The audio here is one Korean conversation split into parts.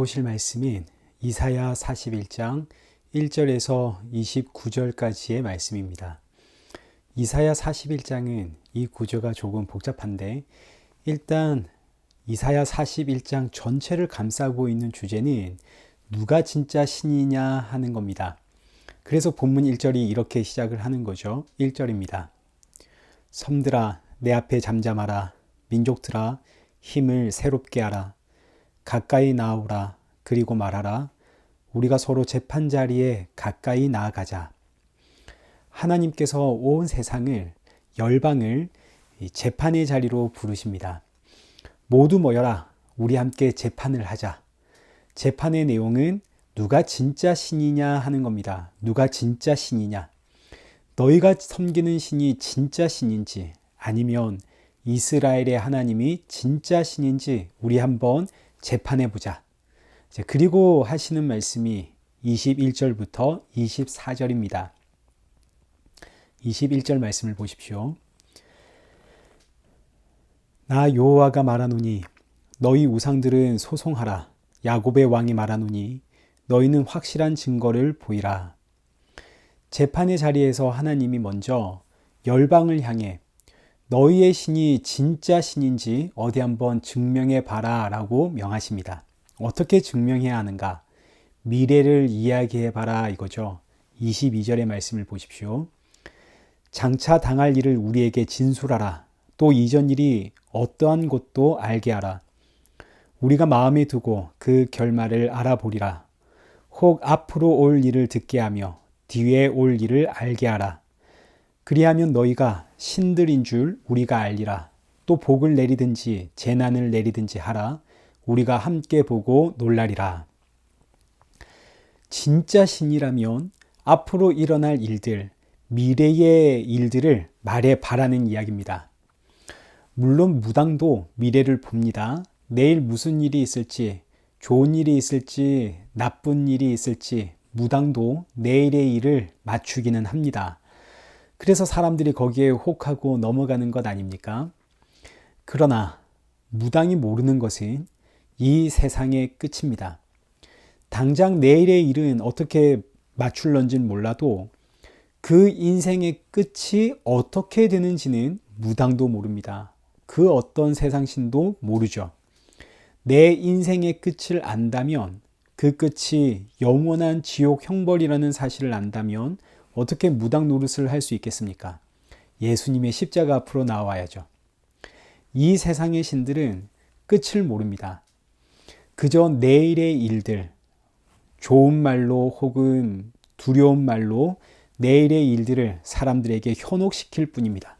보실 말씀인 이사야 41장 1절에서 29절까지의 말씀입니다. 이사야 41장은 이 구조가 조금 복잡한데 일단 이사야 41장 전체를 감싸고 있는 주제는 누가 진짜 신이냐 하는 겁니다. 그래서 본문 1절이 이렇게 시작을 하는 거죠. 1절입니다. 섬들아 내 앞에 잠잠하라. 민족들아 힘을 새롭게 하라. 가까이 나아오라. 그리고 말하라. 우리가 서로 재판 자리에 가까이 나아가자. 하나님께서 온 세상을, 열방을 재판의 자리로 부르십니다. 모두 모여라. 우리 함께 재판을 하자. 재판의 내용은 누가 진짜 신이냐 하는 겁니다. 누가 진짜 신이냐. 너희가 섬기는 신이 진짜 신인지 아니면 이스라엘의 하나님이 진짜 신인지 우리 한번 재판해 보자. 그리고 하시는 말씀이 21절부터 24절입니다. 21절 말씀을 보십시오. 나 여호와가 말하노니 너희 우상들은 소송하라. 야곱의 왕이 말하노니 너희는 확실한 증거를 보이라. 재판의 자리에서 하나님이 먼저 열방을 향해 너희의 신이 진짜 신인지 어디 한번 증명해 봐라 라고 명하십니다. 어떻게 증명해야 하는가? 미래를 이야기해 봐라 이거죠. 22절의 말씀을 보십시오. 장차 당할 일을 우리에게 진술하라. 또 이전 일이 어떠한 것도 알게 하라. 우리가 마음에 두고 그 결말을 알아보리라. 혹 앞으로 올 일을 듣게 하며 뒤에 올 일을 알게 하라. 그리하면 너희가 신들인 줄 우리가 알리라. 또 복을 내리든지 재난을 내리든지 하라. 우리가 함께 보고 놀라리라. 진짜 신이라면 앞으로 일어날 일들, 미래의 일들을 말해 바라는 이야기입니다. 물론 무당도 미래를 봅니다. 내일 무슨 일이 있을지, 좋은 일이 있을지, 나쁜 일이 있을지 무당도 내일의 일을 맞추기는 합니다. 그래서 사람들이 거기에 혹하고 넘어가는 것 아닙니까? 그러나 무당이 모르는 것은 이 세상의 끝입니다. 당장 내일의 일은 어떻게 맞출런지는 몰라도 그 인생의 끝이 어떻게 되는지는 무당도 모릅니다. 그 어떤 세상신도 모르죠. 내 인생의 끝을 안다면 그 끝이 영원한 지옥 형벌이라는 사실을 안다면 어떻게 무당 노릇을 할 수 있겠습니까? 예수님의 십자가 앞으로 나와야죠. 이 세상의 신들은 끝을 모릅니다. 그저 내일의 일들, 좋은 말로 혹은 두려운 말로 내일의 일들을 사람들에게 현혹시킬 뿐입니다.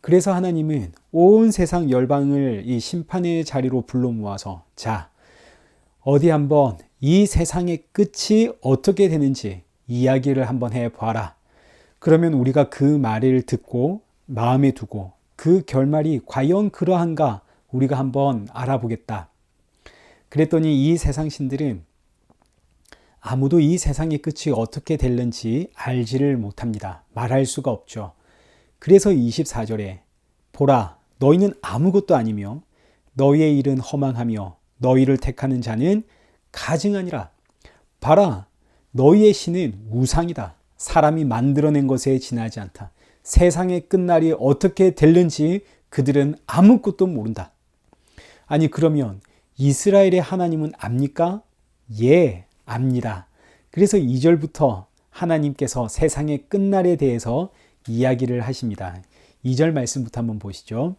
그래서 하나님은 온 세상 열방을 이 심판의 자리로 불러 모아서 자, 어디 한번 이 세상의 끝이 어떻게 되는지 이야기를 한번 해봐라. 그러면 우리가 그 말을 듣고 마음에 두고 그 결말이 과연 그러한가 우리가 한번 알아보겠다. 그랬더니 이 세상 신들은 아무도 이 세상의 끝이 어떻게 될는지 알지를 못합니다. 말할 수가 없죠. 그래서 24절에 보라 너희는 아무것도 아니며 너희의 일은 허망하며 너희를 택하는 자는 가증하니라. 봐라 너희의 신은 우상이다. 사람이 만들어낸 것에 지나지 않다. 세상의 끝날이 어떻게 될는지 그들은 아무것도 모른다. 아니 그러면 이스라엘의 하나님은 압니까? 예, 압니다. 그래서 2절부터 하나님께서 세상의 끝날에 대해서 이야기를 하십니다. 2절 말씀부터 한번 보시죠.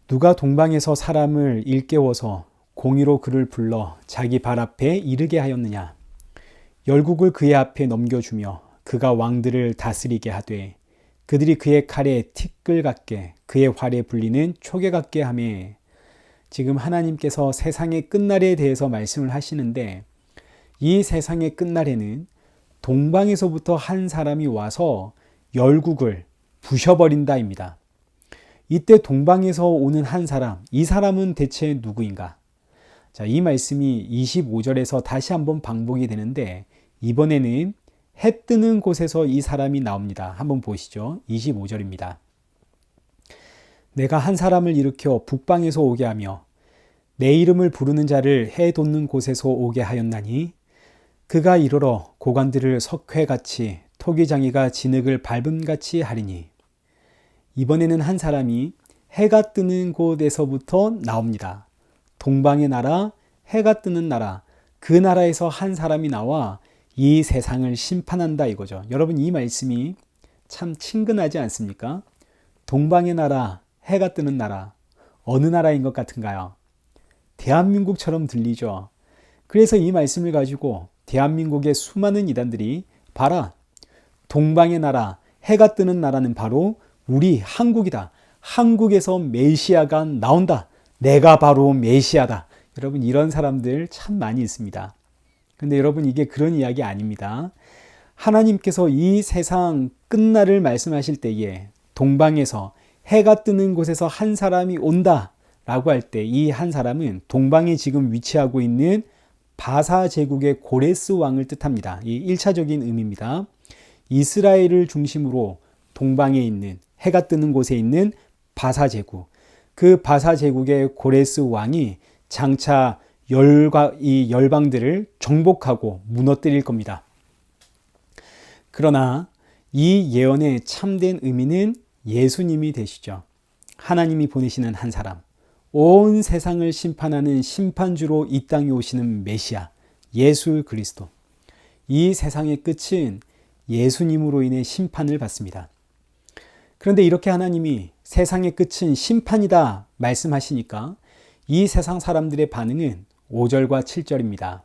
누가 동방에서 사람을 일깨워서 공의로 그를 불러 자기 발 앞에 이르게 하였느냐. 열국을 그의 앞에 넘겨주며 그가 왕들을 다스리게 하되 그들이 그의 칼에 티끌 같게 그의 활에 불리는 초계 같게 하매. 지금 하나님께서 세상의 끝날에 대해서 말씀을 하시는데 이 세상의 끝날에는 동방에서부터 한 사람이 와서 열국을 부셔버린다입니다. 이때 동방에서 오는 한 사람, 이 사람은 대체 누구인가? 자, 이 말씀이 25절에서 다시 한번 반복이 되는데 이번에는 해 뜨는 곳에서 이 사람이 나옵니다. 한번 보시죠. 25절입니다. 내가 한 사람을 일으켜 북방에서 오게 하며 내 이름을 부르는 자를 해 돋는 곳에서 오게 하였나니 그가 이르러 고관들을 석회같이 토기장이가 진흙을 밟음같이 하리니. 이번에는 한 사람이 해가 뜨는 곳에서부터 나옵니다. 동방의 나라, 해가 뜨는 나라, 그 나라에서 한 사람이 나와 이 세상을 심판한다 이거죠. 여러분, 이 말씀이 참 친근하지 않습니까? 동방의 나라, 해가 뜨는 나라, 어느 나라인 것 같은가요? 대한민국처럼 들리죠. 그래서 이 말씀을 가지고 대한민국의 수많은 이단들이 봐라, 동방의 나라, 해가 뜨는 나라는 바로 우리 한국이다. 한국에서 메시아가 나온다. 내가 바로 메시아다. 여러분, 이런 사람들 참 많이 있습니다. 근데 여러분, 이게 그런 이야기 아닙니다. 하나님께서 이 세상 끝날을 말씀하실 때에 동방에서 해가 뜨는 곳에서 한 사람이 온다 라고 할 때 이 한 사람은 동방에 지금 위치하고 있는 바사 제국의 고레스 왕을 뜻합니다. 이 1차적인 의미입니다. 이스라엘을 중심으로 동방에 있는, 해가 뜨는 곳에 있는 바사 제국, 그 바사 제국의 고레스 왕이 장차 이 열방들을 정복하고 무너뜨릴 겁니다. 그러나 이 예언의 참된 의미는 예수님이 되시죠. 하나님이 보내시는 한 사람, 온 세상을 심판하는 심판주로 이 땅에 오시는 메시아, 예수 그리스도. 이 세상의 끝은 예수님으로 인해 심판을 받습니다. 그런데 이렇게 하나님이 세상의 끝은 심판이다 말씀하시니까 이 세상 사람들의 반응은 5절과 7절입니다.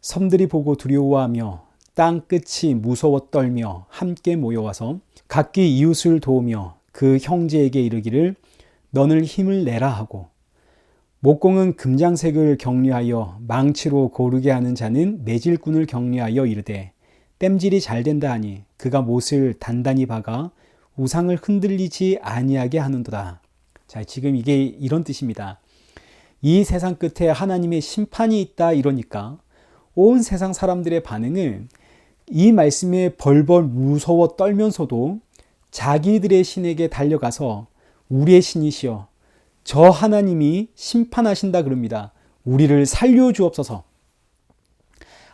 섬들이 보고 두려워하며 땅 끝이 무서워 떨며 함께 모여와서 각기 이웃을 도우며 그 형제에게 이르기를 너는 힘을 내라 하고, 목공은 금장색을 격려하여 망치로 고르게 하는 자는 매질꾼을 격려하여 이르되 땜질이 잘 된다 하니 그가 못을 단단히 박아 우상을 흔들리지 아니하게 하는도다. 자, 지금 이게 이런 뜻입니다. 이 세상 끝에 하나님의 심판이 있다 이러니까 온 세상 사람들의 반응은 이 말씀에 벌벌 무서워 떨면서도 자기들의 신에게 달려가서 우리의 신이시여, 저 하나님이 심판하신다 그럽니다. 우리를 살려주옵소서.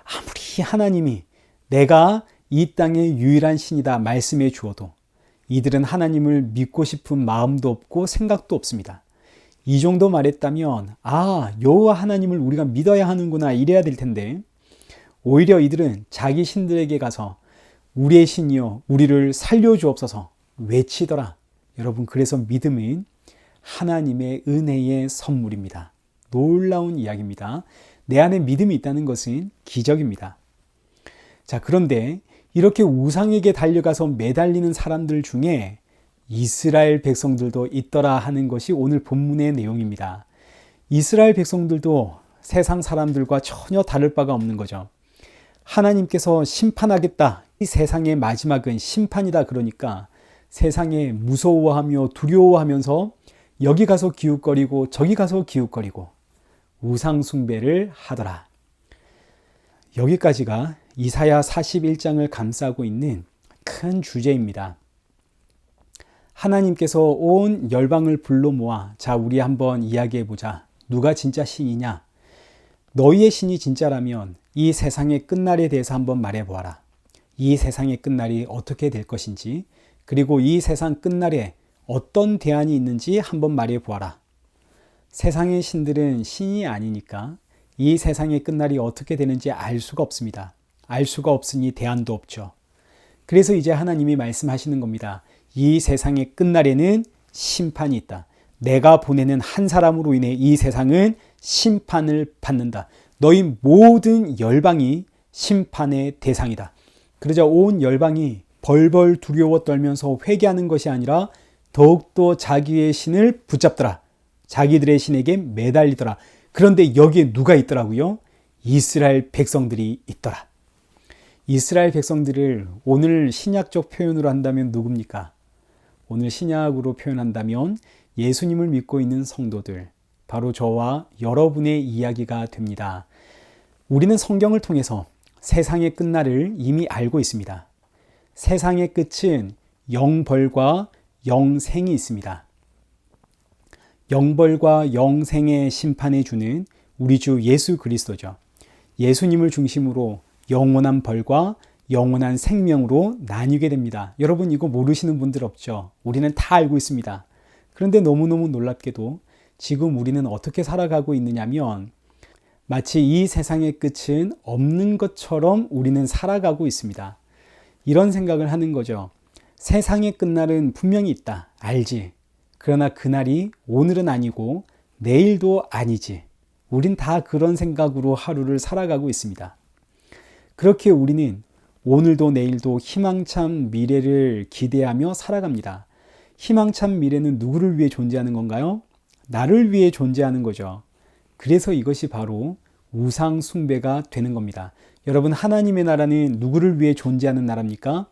아무리 하나님이 내가 이 땅의 유일한 신이다 말씀해 주어도 이들은 하나님을 믿고 싶은 마음도 없고 생각도 없습니다. 이 정도 말했다면 여호와 하나님을 우리가 믿어야 하는구나 이래야 될 텐데, 오히려 이들은 자기 신들에게 가서 우리의 신이여 우리를 살려주옵소서 외치더라. 여러분, 그래서 믿음은 하나님의 은혜의 선물입니다. 놀라운 이야기입니다. 내 안에 믿음이 있다는 것은 기적입니다. 자, 그런데 이렇게 우상에게 달려가서 매달리는 사람들 중에 이스라엘 백성들도 있더라 하는 것이 오늘 본문의 내용입니다. 이스라엘 백성들도 세상 사람들과 전혀 다를 바가 없는 거죠. 하나님께서 심판하겠다. 이 세상의 마지막은 심판이다 그러니까 세상에 무서워하며 두려워하면서 여기 가서 기웃거리고 저기 가서 기웃거리고 우상 숭배를 하더라. 여기까지가 이사야 41장을 감싸고 있는 큰 주제입니다. 하나님께서 온 열방을 불러 모아 자, 우리 한번 이야기해 보자. 누가 진짜 신이냐? 너희의 신이 진짜라면 이 세상의 끝날에 대해서 한번 말해 보아라. 이 세상의 끝날이 어떻게 될 것인지, 그리고 이 세상 끝날에 어떤 대안이 있는지 한번 말해 보아라. 세상의 신들은 신이 아니니까 이 세상의 끝날이 어떻게 되는지 알 수가 없습니다. 알 수가 없으니 대안도 없죠. 그래서 이제 하나님이 말씀하시는 겁니다. 이 세상의 끝날에는 심판이 있다. 내가 보내는 한 사람으로 인해 이 세상은 심판을 받는다. 너희 모든 열방이 심판의 대상이다. 그러자 온 열방이 벌벌 두려워 떨면서 회개하는 것이 아니라 더욱더 자기의 신을 붙잡더라. 자기들의 신에게 매달리더라. 그런데 여기에 누가 있더라고요? 이스라엘 백성들이 있더라. 이스라엘 백성들을 오늘 신약적 표현으로 한다면 누굽니까? 오늘 신약으로 표현한다면 예수님을 믿고 있는 성도들, 바로 저와 여러분의 이야기가 됩니다. 우리는 성경을 통해서 세상의 끝날을 이미 알고 있습니다. 세상의 끝은 영벌과 영생이 있습니다. 영벌과 영생의 심판해 주는 우리 주 예수 그리스도죠. 예수님을 중심으로 영원한 벌과 영원한 생명으로 나뉘게 됩니다. 여러분 이거 모르시는 분들 없죠? 우리는 다 알고 있습니다. 그런데 너무너무 놀랍게도 지금 우리는 어떻게 살아가고 있느냐면 마치 이 세상의 끝은 없는 것처럼 우리는 살아가고 있습니다. 이런 생각을 하는 거죠. 세상의 끝날은 분명히 있다. 알지. 그러나 그날이 오늘은 아니고 내일도 아니지. 우린 다 그런 생각으로 하루를 살아가고 있습니다. 그렇게 우리는 오늘도 내일도 희망찬 미래를 기대하며 살아갑니다. 희망찬 미래는 누구를 위해 존재하는 건가요? 나를 위해 존재하는 거죠. 그래서 이것이 바로 우상 숭배가 되는 겁니다. 여러분, 하나님의 나라는 누구를 위해 존재하는 나라입니까?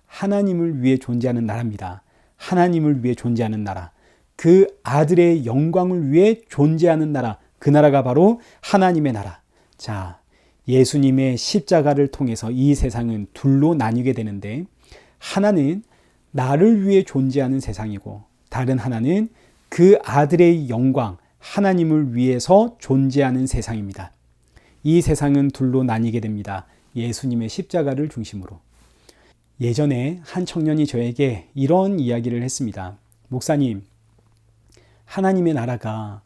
하나님을 위해 존재하는 나라입니다. 하나님을 위해 존재하는 나라. 그 아들의 영광을 위해 존재하는 나라. 그 나라가 바로 하나님의 나라. 자, 예수님의 십자가를 통해서 이 세상은 둘로 나뉘게 되는데, 하나는 나를 위해 존재하는 세상이고, 다른 하나는 그 아들의 영광, 하나님을 위해서 존재하는 세상입니다. 이 세상은 둘로 나뉘게 됩니다. 예수님의 십자가를 중심으로. 예전에 한 청년이 저에게 이런 이야기를 했습니다. 목사님, 하나님의 나라가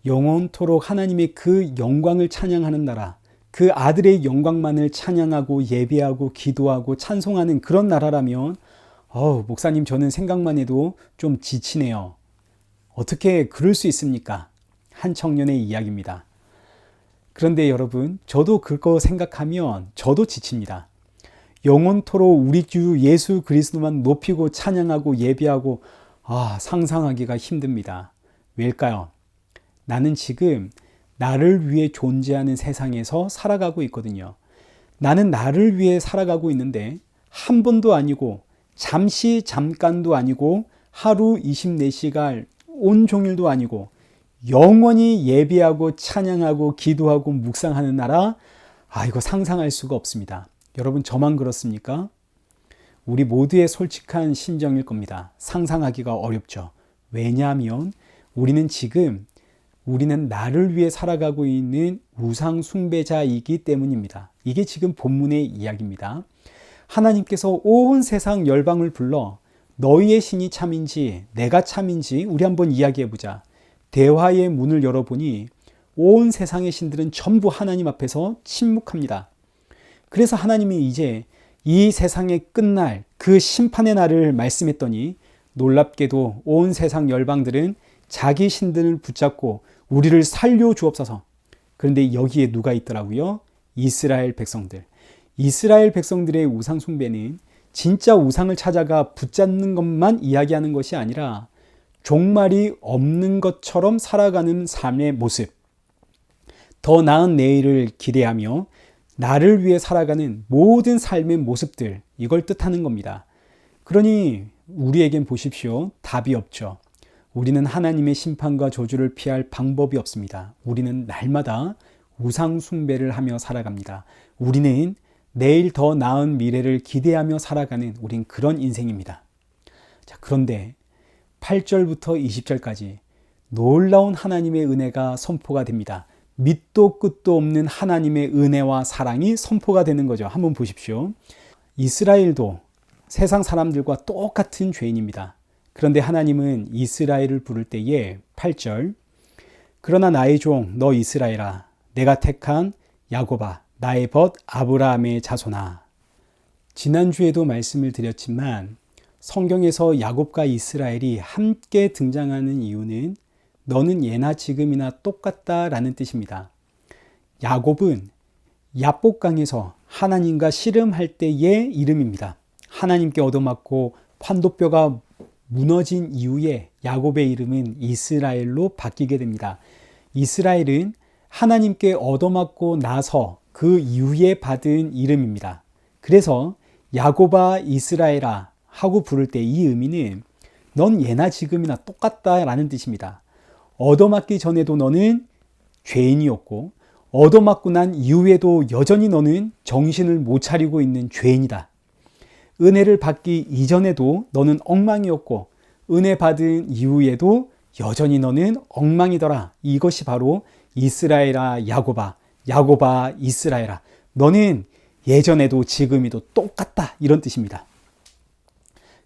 영원토록 하나님의 그 영광을 찬양하는 나라, 그 아들의 영광만을 찬양하고 예배하고 기도하고 찬송하는 그런 나라라면 목사님, 저는 생각만 해도 좀 지치네요. 어떻게 그럴 수 있습니까? 한 청년의 이야기입니다. 그런데 여러분, 저도 그거 생각하면 저도 지칩니다. 영원토록 우리 주 예수 그리스도만 높이고 찬양하고 예배하고 상상하기가 힘듭니다. 왜일까요? 나는 지금 나를 위해 존재하는 세상에서 살아가고 있거든요. 나는 나를 위해 살아가고 있는데 한 번도 아니고 잠깐도 아니고 하루 24시간 온종일도 아니고 영원히 예배하고 찬양하고 기도하고 묵상하는 나라, 이거 상상할 수가 없습니다. 여러분, 저만 그렇습니까? 우리 모두의 솔직한 심정일 겁니다. 상상하기가 어렵죠. 왜냐하면 우리는 나를 위해 살아가고 있는 우상 숭배자이기 때문입니다. 이게 지금 본문의 이야기입니다. 하나님께서 온 세상 열방을 불러 너희의 신이 참인지 내가 참인지 우리 한번 이야기해보자. 대화의 문을 열어보니 온 세상의 신들은 전부 하나님 앞에서 침묵합니다. 그래서 하나님이 이제 이 세상의 끝날 그 심판의 날을 말씀했더니 놀랍게도 온 세상 열방들은 자기 신들을 붙잡고 우리를 살려주옵소서. 그런데 여기에 누가 있더라고요? 이스라엘 백성들. 이스라엘 백성들의 우상 숭배는 진짜 우상을 찾아가 붙잡는 것만 이야기하는 것이 아니라 종말이 없는 것처럼 살아가는 삶의 모습, 더 나은 내일을 기대하며 나를 위해 살아가는 모든 삶의 모습들, 이걸 뜻하는 겁니다. 그러니 우리에겐 보십시오. 답이 없죠. 우리는 하나님의 심판과 저주를 피할 방법이 없습니다. 우리는 날마다 우상 숭배를 하며 살아갑니다. 우리는 내일 더 나은 미래를 기대하며 살아가는 우린 그런 인생입니다. 자, 그런데 8절부터 20절까지 놀라운 하나님의 은혜가 선포가 됩니다. 밑도 끝도 없는 하나님의 은혜와 사랑이 선포가 되는 거죠. 한번 보십시오. 이스라엘도 세상 사람들과 똑같은 죄인입니다. 그런데 하나님은 이스라엘을 부를 때에 8절, 그러나 나의 종 너 이스라엘아, 내가 택한 야곱아, 나의 벗 아브라함의 자손아. 지난주에도 말씀을 드렸지만 성경에서 야곱과 이스라엘이 함께 등장하는 이유는 너는 예나 지금이나 똑같다라는 뜻입니다. 야곱은 야복강에서 하나님과 씨름할 때의 이름입니다. 하나님께 얻어맞고 환도뼈가 무너진 이후에 야곱의 이름은 이스라엘로 바뀌게 됩니다. 이스라엘은 하나님께 얻어맞고 나서 그 이후에 받은 이름입니다. 그래서 야곱아 이스라엘아 하고 부를 때 이 의미는 넌 예나 지금이나 똑같다라는 뜻입니다. 얻어맞기 전에도 너는 죄인이었고 얻어맞고 난 이후에도 여전히 너는 정신을 못 차리고 있는 죄인이다. 은혜를 받기 이전에도 너는 엉망이었고 은혜 받은 이후에도 여전히 너는 엉망이더라. 이것이 바로 이스라엘아 야곱아, 야곱아 이스라엘아, 너는 예전에도 지금에도 똑같다, 이런 뜻입니다.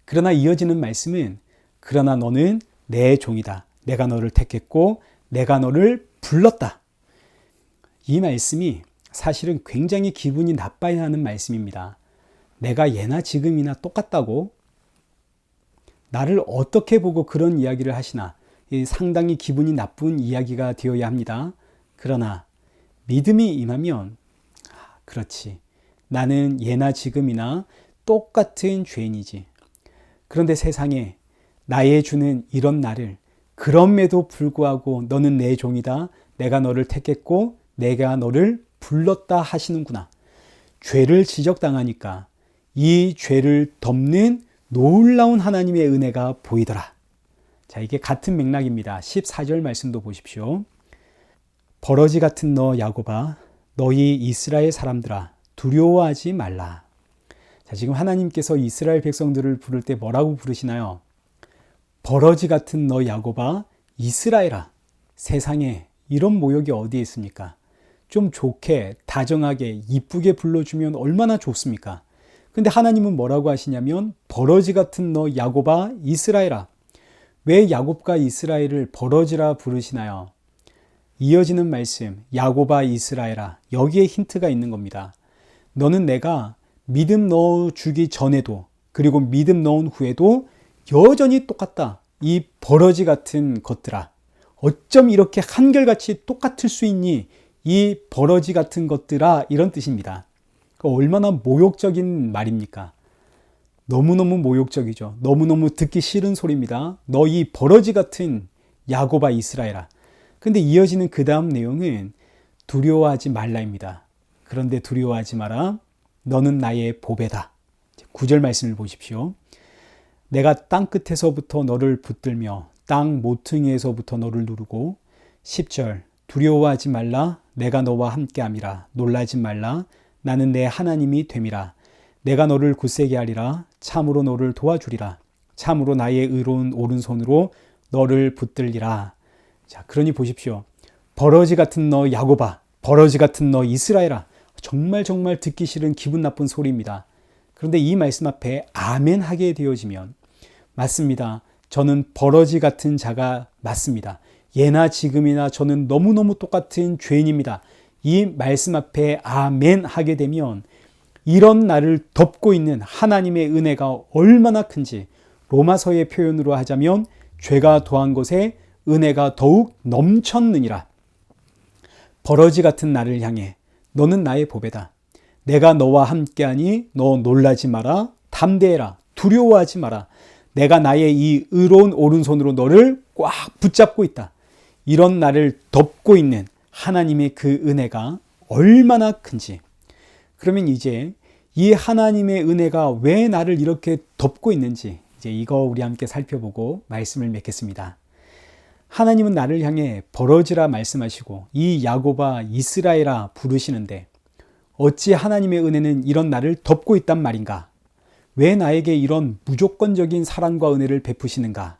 그러나 이어지는 말씀은 그러나 너는 내 종이다. 내가 너를 택했고 내가 너를 불렀다. 이 말씀이 사실은 굉장히 기분이 나빠야 하는 말씀입니다. 내가 예나 지금이나 똑같다고? 나를 어떻게 보고 그런 이야기를 하시나? 상당히 기분이 나쁜 이야기가 되어야 합니다. 그러나 믿음이 임하면 그렇지, 나는 예나 지금이나 똑같은 죄인이지. 그런데 세상에 나의 주는 이런 나를 그럼에도 불구하고 너는 내 종이다. 내가 너를 택했고 내가 너를 불렀다 하시는구나. 죄를 지적당하니까 이 죄를 덮는 놀라운 하나님의 은혜가 보이더라. 자, 이게 같은 맥락입니다. 14절 말씀도 보십시오. 버러지 같은 너 야곱아, 너희 이스라엘 사람들아, 두려워하지 말라. 자, 지금 하나님께서 이스라엘 백성들을 부를 때 뭐라고 부르시나요? 버러지 같은 너 야곱아, 이스라엘아. 세상에 이런 모욕이 어디에 있습니까? 좀 좋게, 다정하게, 이쁘게 불러주면 얼마나 좋습니까? 근데 하나님은 뭐라고 하시냐면 버러지 같은 너 야곱아, 이스라엘아. 왜 야곱과 이스라엘을 버러지라 부르시나요? 이어지는 말씀, 야곱아 이스라엘아, 여기에 힌트가 있는 겁니다. 너는 내가 믿음 넣어주기 전에도 그리고 믿음 넣은 후에도 여전히 똑같다. 이 버러지 같은 것들아, 어쩜 이렇게 한결같이 똑같을 수 있니? 이 버러지 같은 것들아, 이런 뜻입니다. 얼마나 모욕적인 말입니까? 너무너무 모욕적이죠. 너무너무 듣기 싫은 소리입니다. 너 이 버러지 같은 야곱아 이스라엘아. 근데 이어지는 그 다음 내용은 두려워하지 말라입니다. 그런데 두려워하지 마라. 너는 나의 보배다. 9절 말씀을 보십시오. 내가 땅 끝에서부터 너를 붙들며 땅 모퉁이에서부터 너를 누르고 10절 두려워하지 말라. 내가 너와 함께함이라. 놀라지 말라. 나는 내 하나님이 됨이라. 내가 너를 굳세게 하리라. 참으로 너를 도와주리라. 참으로 나의 의로운 오른손으로 너를 붙들리라. 자, 그러니 보십시오. 버러지 같은 너 야곱아, 버러지 같은 너 이스라엘아. 정말 정말 듣기 싫은 기분 나쁜 소리입니다. 그런데 이 말씀 앞에 아멘 하게 되어지면 맞습니다. 저는 버러지 같은 자가 맞습니다. 예나 지금이나 저는 너무너무 똑같은 죄인입니다. 이 말씀 앞에 아멘 하게 되면 이런 나를 덮고 있는 하나님의 은혜가 얼마나 큰지, 로마서의 표현으로 하자면 죄가 더한 것에 은혜가 더욱 넘쳤느니라. 버러지 같은 나를 향해 너는 나의 보배다. 내가 너와 함께하니 너 놀라지 마라. 담대해라. 두려워하지 마라. 내가 나의 이 의로운 오른손으로 너를 꽉 붙잡고 있다. 이런 나를 덮고 있는 하나님의 그 은혜가 얼마나 큰지. 그러면 이제 이 하나님의 은혜가 왜 나를 이렇게 덮고 있는지 이제 이거 우리 함께 살펴보고 말씀을 맺겠습니다. 하나님은 나를 향해 버러지라 말씀하시고 이 야곱아 이스라엘아 부르시는데 어찌 하나님의 은혜는 이런 나를 덮고 있단 말인가? 왜 나에게 이런 무조건적인 사랑과 은혜를 베푸시는가?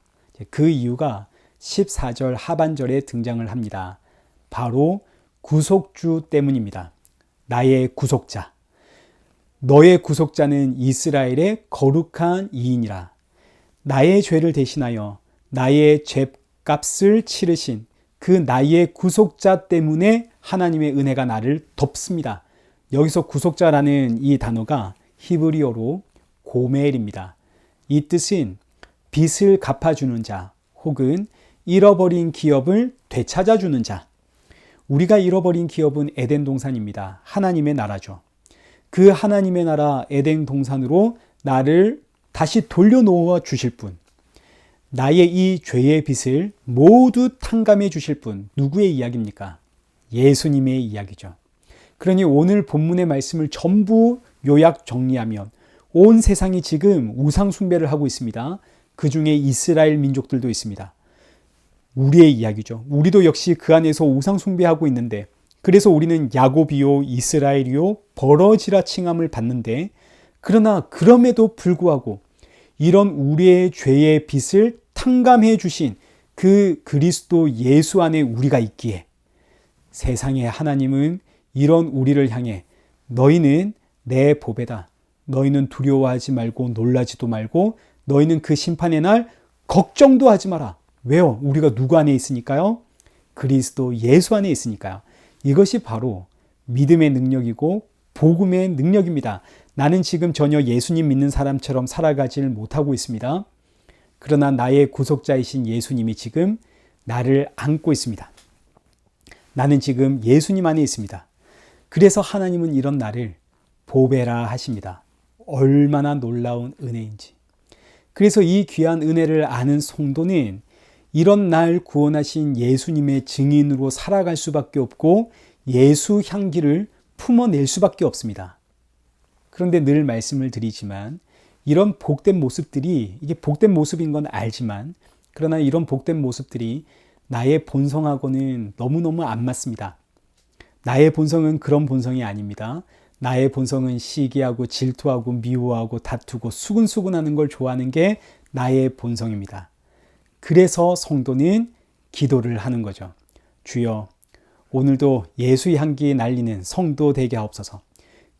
그 이유가 14절 하반절에 등장을 합니다. 바로 구속주 때문입니다. 나의 구속자. 너의 구속자는 이스라엘의 거룩한 이인이라. 나의 죄를 대신하여 나의 죄값을 치르신 그 나의 구속자 때문에 하나님의 은혜가 나를 덮습니다. 여기서 구속자라는 이 단어가 히브리어로 고멜입니다. 이 뜻은 빚을 갚아주는 자 혹은 잃어버린 기업을 되찾아주는 자. 우리가 잃어버린 기업은 에덴 동산입니다. 하나님의 나라죠. 그 하나님의 나라 에덴 동산으로 나를 다시 돌려놓아 주실 분, 나의 이 죄의 빚을 모두 탕감해 주실 분, 누구의 이야기입니까? 예수님의 이야기죠. 그러니 오늘 본문의 말씀을 전부 요약 정리하면 온 세상이 지금 우상 숭배를 하고 있습니다. 그 중에 이스라엘 민족들도 있습니다. 우리의 이야기죠. 우리도 역시 그 안에서 우상 숭배하고 있는데, 그래서 우리는 야곱이요 이스라엘이요 버러지라 칭함을 받는데, 그러나 그럼에도 불구하고 이런 우리의 죄의 빚을 탕감해 주신 그 그리스도 예수 안에 우리가 있기에 세상의 하나님은 이런 우리를 향해 너희는 내 보배다. 너희는 두려워하지 말고 놀라지도 말고 너희는 그 심판의 날 걱정도 하지 마라. 왜요? 우리가 누구 안에 있으니까요? 그리스도 예수 안에 있으니까요. 이것이 바로 믿음의 능력이고 복음의 능력입니다. 나는 지금 전혀 예수님 믿는 사람처럼 살아가지를 못하고 있습니다. 그러나 나의 구속자이신 예수님이 지금 나를 안고 있습니다. 나는 지금 예수님 안에 있습니다. 그래서 하나님은 이런 나를 보배라 하십니다. 얼마나 놀라운 은혜인지. 그래서 이 귀한 은혜를 아는 성도는 이런 날 구원하신 예수님의 증인으로 살아갈 수밖에 없고 예수 향기를 품어낼 수밖에 없습니다. 그런데 늘 말씀을 드리지만 이런 복된 모습들이 이게 복된 모습인 건 알지만 그러나 이런 복된 모습들이 나의 본성하고는 너무너무 안 맞습니다. 나의 본성은 그런 본성이 아닙니다. 나의 본성은 시기하고 질투하고 미워하고 다투고 수근수근하는 걸 좋아하는 게 나의 본성입니다. 그래서 성도는 기도를 하는 거죠. 주여, 오늘도 예수의 향기 날리는 성도 되게 하옵소서.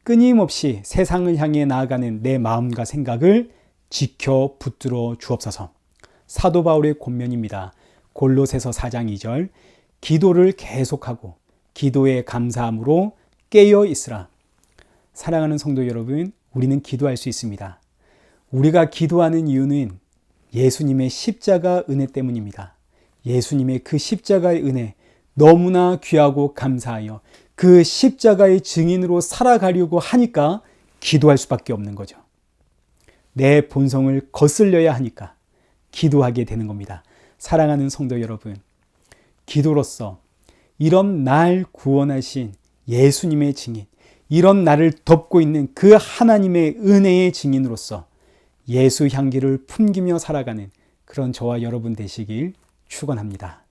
끊임없이 세상을 향해 나아가는 내 마음과 생각을 지켜 붙들어 주옵소서. 사도 바울의 권면입니다. 골로새서 4장 2절, 기도를 계속하고 기도에 감사함으로 깨어 있으라. 사랑하는 성도 여러분, 우리는 기도할 수 있습니다. 우리가 기도하는 이유는 예수님의 십자가 은혜 때문입니다. 예수님의 그 십자가의 은혜 너무나 귀하고 감사하여 그 십자가의 증인으로 살아가려고 하니까 기도할 수밖에 없는 거죠. 내 본성을 거슬려야 하니까 기도하게 되는 겁니다. 사랑하는 성도 여러분, 기도로서 이런 날 구원하신 예수님의 증인, 이런 나를 덮고 있는 그 하나님의 은혜의 증인으로서 예수 향기를 품기며 살아가는 그런 저와 여러분 되시길 축원합니다.